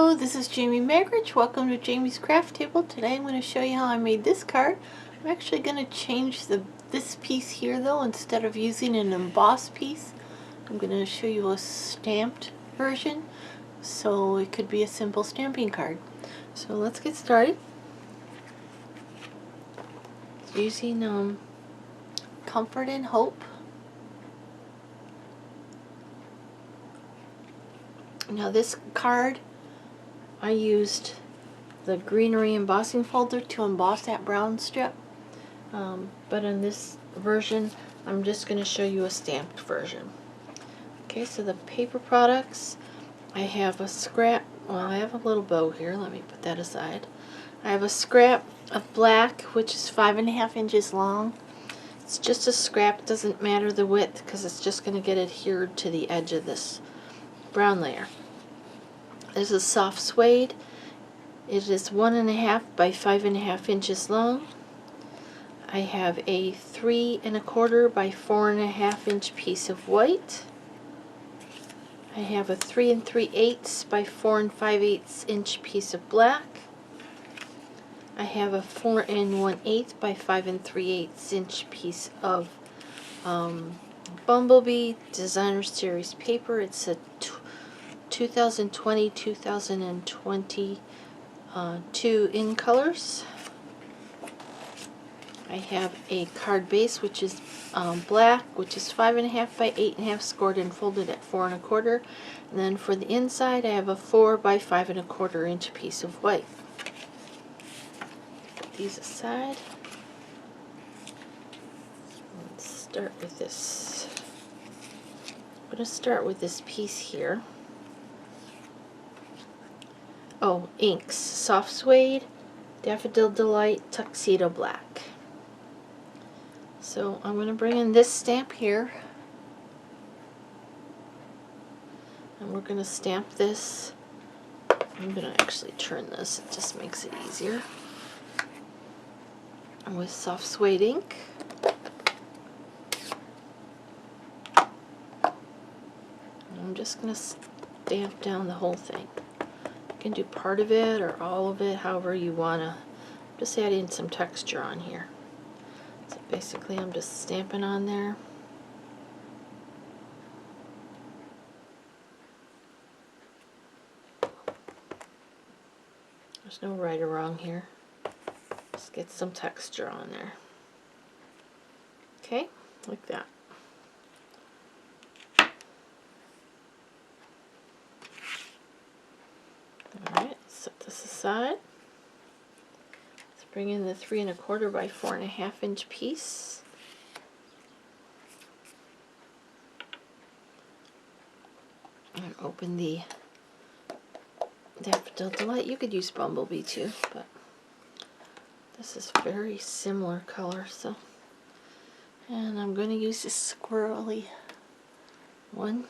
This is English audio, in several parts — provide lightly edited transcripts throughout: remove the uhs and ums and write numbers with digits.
Hello, this is Jamie Magridge. Welcome to Jamie's Craft Table. Today I'm going to show you how I made this card. I'm actually going to change this piece here though. Instead of using an embossed piece, I'm going to show you a stamped version, so it could be a simple stamping card. So let's get started. Using Comfort and Hope. Now this card, I used the greenery embossing folder to emboss that brown strip, but in this version I'm just going to show you a stamped version. Okay, so the paper products, I have a scrap, well I have a little bow here, let me put that aside. I have a scrap of black which is 5.5 inches long. It's just a scrap, it doesn't matter the width because it's just going to get adhered to the edge of this brown layer. This is soft suede. It is 1.5 by 5.5 inches long. I have a 3 1/4 by 4.5 inch piece of white. I have a 3 3/8 by 4 5/8 inch piece of black. I have a 4 1/8 by 5 3/8 inch piece of Bumblebee Designer Series paper. It's a 2020-2022 in colors. I have a card base which is black, which is 5.5 by 8.5 scored and folded at 4 1/4. And then for the inside I have a 4 by 5 1/4 inch piece of white. Put these aside. Let's start with this. I'm going to start with this piece here. Oh, inks. Soft Suede, Daffodil Delight, Tuxedo Black. So I'm going to bring in this stamp here. And we're going to stamp this. I'm going to actually turn this, it just makes it easier. And with Soft Suede ink. And I'm just going to stamp down the whole thing. You can do part of it or all of it, however you want to. Just adding some texture on here. So basically I'm just stamping on there. There's no right or wrong here. Just get some texture on there. Okay, like that. Alright, set this aside. Let's bring in the 3 1/4 by 4.5 inch piece. And open the Daffodil Delight. You could use Bumblebee too, but this is very similar color, so. And I'm going to use this squirrely one.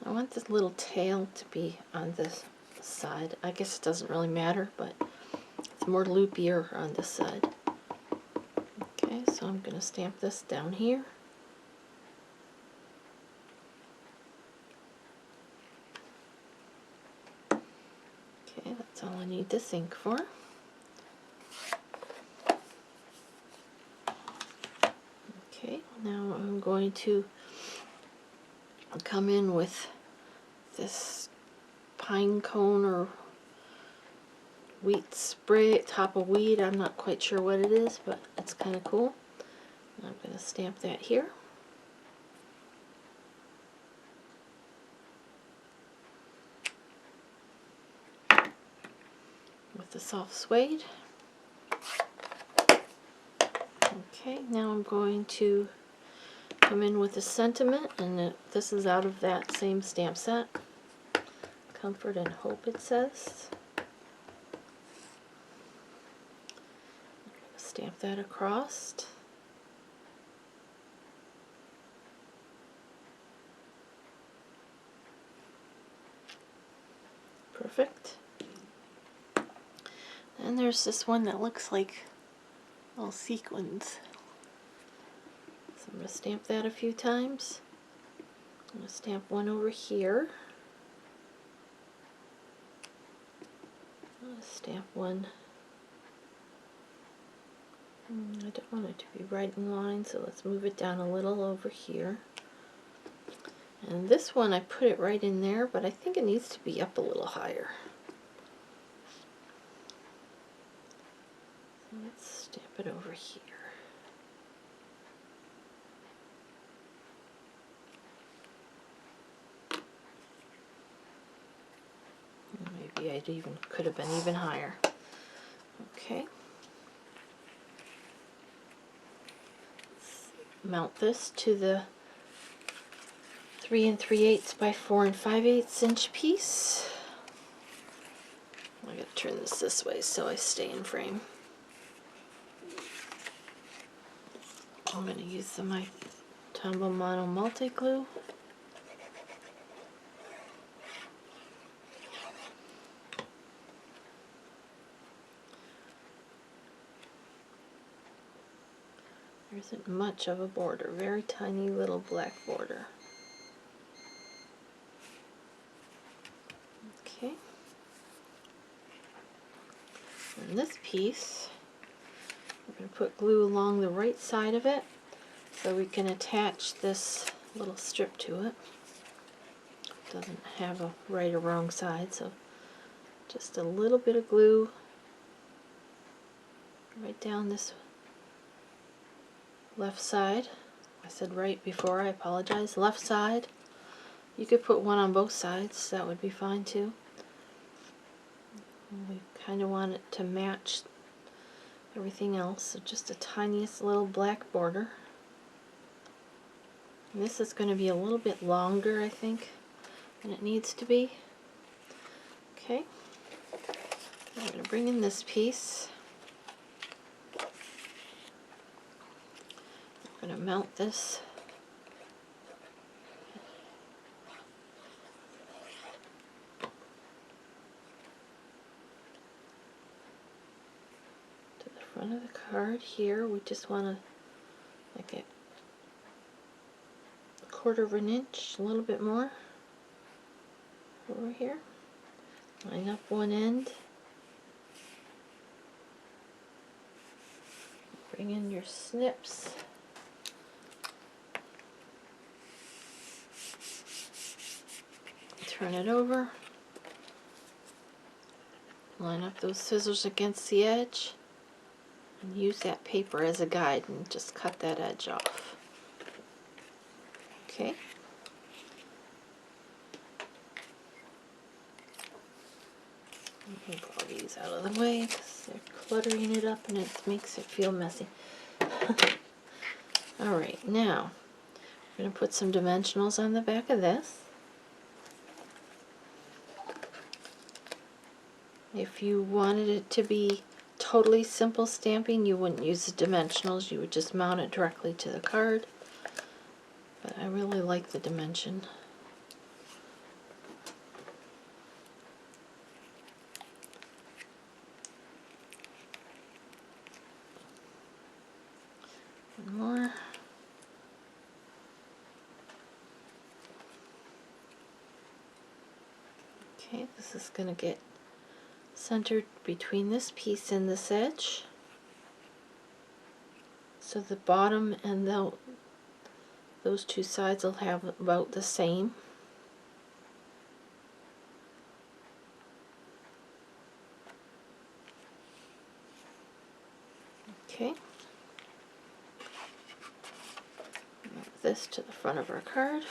I want this little tail to be on this side. I guess it doesn't really matter, but it's more loopier on this side. Okay, so I'm going to stamp this down here. Okay, that's all I need this ink for. Okay, now I'm going to come in with this pine cone or wheat spray, top of wheat. I'm not quite sure what it is, but it's kind of cool. And I'm going to stamp that here. With the soft suede. Okay, now I'm going to come in with the sentiment, and this is out of that same stamp set. Comfort and Hope, it says. Stamp that across. Perfect. And there's this one that looks like little sequins. So I'm going to stamp that a few times. I'm going to stamp one over here. Stamp one. I don't want it to be right in line, so let's move it down a little over here. And this one, I put it right in there, but I think it needs to be up a little higher. So let's stamp it over here. Maybe I could have been even higher. Okay. Mount this to the 3 3/8 by 4 5/8 inch piece. I gotta turn this way so I stay in frame. I'm gonna use my Tombow Mono multi glue. There isn't much of a border, very tiny little black border. Okay. And this piece, we're going to put glue along the right side of it so we can attach this little strip to it. It doesn't have a right or wrong side, so just a little bit of glue right down this left side. I said right before, I apologize. Left side. You could put one on both sides, that would be fine too. And we kind of want it to match everything else, so just the tiniest little black border. And this is going to be a little bit longer, I think, than it needs to be. Okay, I'm going to bring in this piece. I'm going to mount this to the front of the card here. We just want to like a 1/4 of an inch, a little bit more over here. Line up one end. Bring in your snips. Turn it over. Line up those scissors against the edge and use that paper as a guide and just cut that edge off. Okay. Move all these out of the way because they're cluttering it up and it makes it feel messy. Alright, now we're going to put some dimensionals on the back of this. If you wanted it to be totally simple stamping, you wouldn't use the dimensionals, you would just mount it directly to the card. But I really like the dimension. One more. Okay, this is going to get centered between this piece and this edge. So the bottom and those two sides will have about the same. Okay. Move this to the front of our card.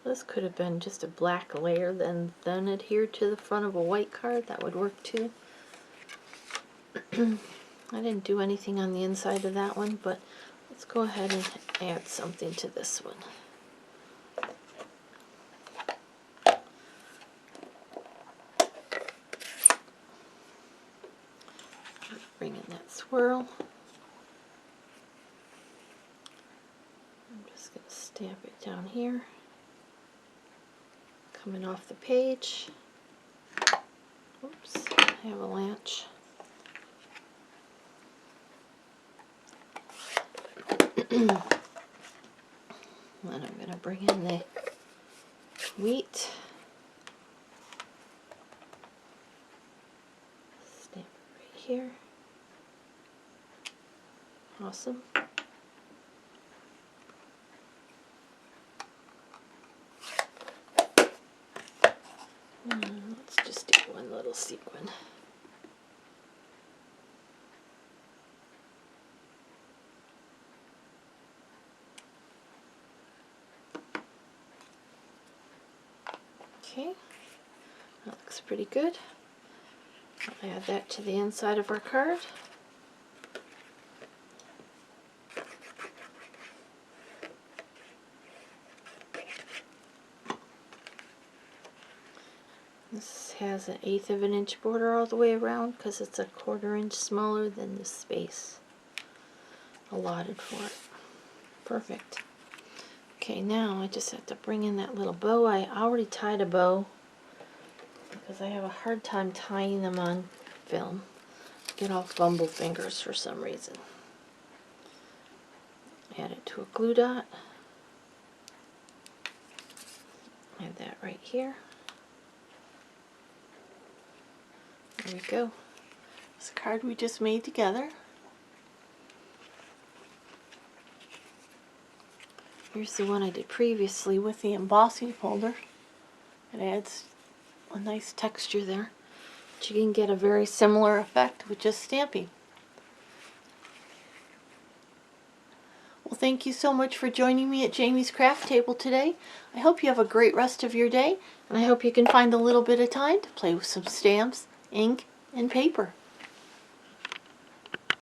This could have been just a black layer, then adhered to the front of a white card. That would work too. I didn't do anything on the inside of that one, but let's go ahead and add something to this one. Bring in that swirl. I'm just going to stamp it down here. Coming off the page. Oops, avalanche. And I'm going to bring in the wheat. Stamp it right here. Awesome. Let's just do one little sequin. Okay, that looks pretty good. I'll add that to the inside of our card. This has 1/8 of an inch border all the way around because it's 1/4 inch smaller than the space allotted for it. Perfect. Okay, now I just have to bring in that little bow. I already tied a bow because I have a hard time tying them on film. Get all bumble fingers for some reason. Add it to a glue dot. Add that right here. There we go. This card we just made together. Here's the one I did previously with the embossing folder. It adds a nice texture there. But you can get a very similar effect with just stamping. Well, thank you so much for joining me at Jamie's Craft Table today. I hope you have a great rest of your day, and I hope you can find a little bit of time to play with some stamps, ink, and paper.